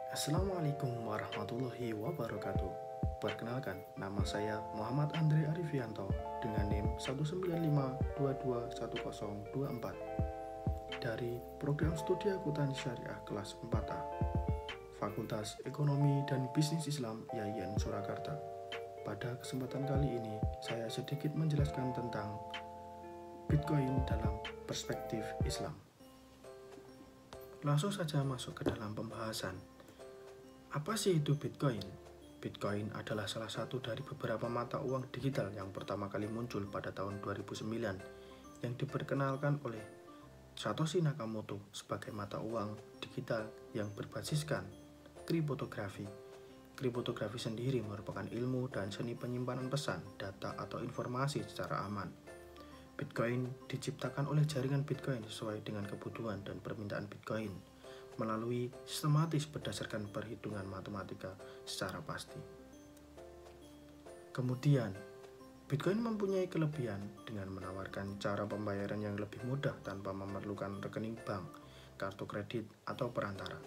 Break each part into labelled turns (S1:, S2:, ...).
S1: Assalamualaikum warahmatullahi wabarakatuh. Perkenalkan, nama saya Muhammad Andre Arifianto dengan NIM 195221024 dari Program Studi Akuntansi Syariah kelas 4A, Fakultas Ekonomi dan Bisnis Islam IAIN Surakarta. Pada kesempatan kali ini, saya sedikit menjelaskan tentang Bitcoin dalam perspektif Islam. Langsung saja masuk ke dalam pembahasan. Apa sih itu Bitcoin? Bitcoin adalah salah satu dari beberapa mata uang digital yang pertama kali muncul pada tahun 2009 yang diperkenalkan oleh Satoshi Nakamoto sebagai mata uang digital yang berbasiskan kriptografi. Kriptografi sendiri merupakan ilmu dan seni penyimpanan pesan, data atau informasi secara aman. Bitcoin diciptakan oleh jaringan Bitcoin sesuai dengan kebutuhan dan permintaan Bitcoin melalui sistematis berdasarkan perhitungan matematika secara pasti. Kemudian, Bitcoin mempunyai kelebihan dengan menawarkan cara pembayaran yang lebih mudah tanpa memerlukan rekening bank, kartu kredit, atau perantara.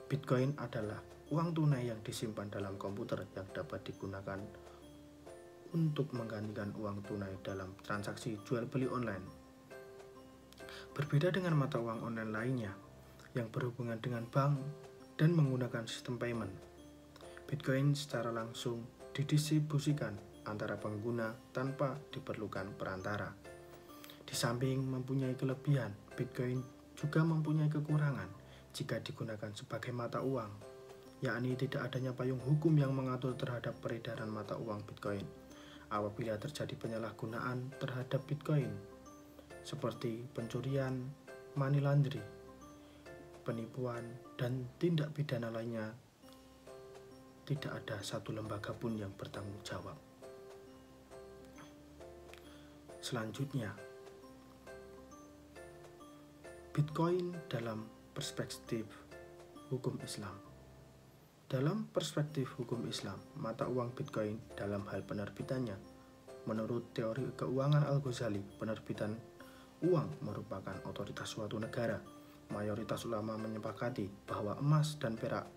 S1: Bitcoin adalah uang tunai yang disimpan dalam komputer yang dapat digunakan untuk menggantikan uang tunai dalam transaksi jual beli online. Berbeda dengan mata uang online lainnya yang berhubungan dengan bank dan menggunakan sistem payment, Bitcoin secara langsung didistribusikan antara pengguna tanpa diperlukan perantara. Di samping mempunyai kelebihan, Bitcoin juga mempunyai kekurangan jika digunakan sebagai mata uang, yakni tidak adanya payung hukum yang mengatur terhadap peredaran mata uang Bitcoin. Apabila terjadi penyalahgunaan terhadap Bitcoin, seperti pencurian, money laundering, penipuan, dan tindak pidana lainnya, tidak ada satu lembaga pun yang bertanggung jawab. Selanjutnya, Bitcoin dalam perspektif hukum Islam. Dalam perspektif hukum Islam, mata uang Bitcoin dalam hal penerbitannya, menurut teori keuangan Al-Ghazali, penerbitan uang merupakan otoritas suatu negara. Mayoritas ulama menyepakati bahwa emas dan perak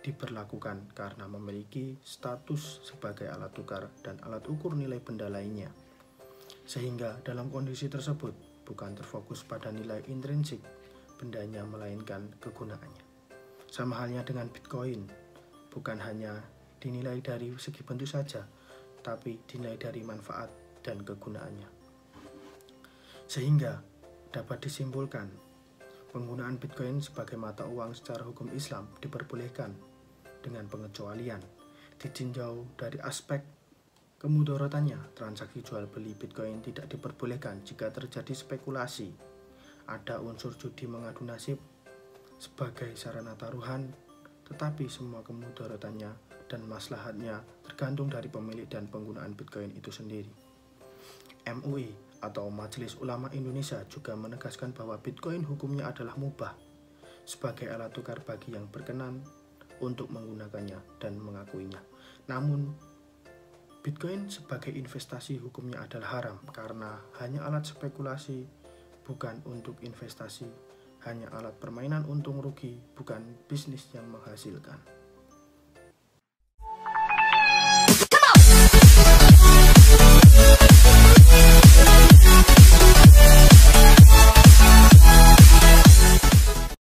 S1: diberlakukan karena memiliki status sebagai alat tukar dan alat ukur nilai benda lainnya. Sehingga dalam kondisi tersebut bukan terfokus pada nilai intrinsik bendanya melainkan kegunaannya. Sama halnya dengan Bitcoin, bukan hanya dinilai dari segi bentuk saja, tapi dinilai dari manfaat dan kegunaannya. Sehingga dapat disimpulkan, penggunaan Bitcoin sebagai mata uang secara hukum Islam diperbolehkan dengan pengecualian. Ditinjau dari aspek kemudaratannya, transaksi jual beli Bitcoin tidak diperbolehkan jika terjadi spekulasi, ada unsur judi mengadu nasib sebagai sarana taruhan, tetapi semua kemudaratannya dan maslahatnya tergantung dari pemilik dan penggunaan Bitcoin itu sendiri. MUI atau Majelis Ulama Indonesia juga menegaskan bahwa Bitcoin hukumnya adalah mubah sebagai alat tukar bagi yang berkenan untuk menggunakannya dan mengakuinya. Namun, Bitcoin sebagai investasi hukumnya adalah haram karena hanya alat spekulasi, bukan untuk investasi, hanya alat permainan untung rugi, bukan bisnis yang menghasilkan.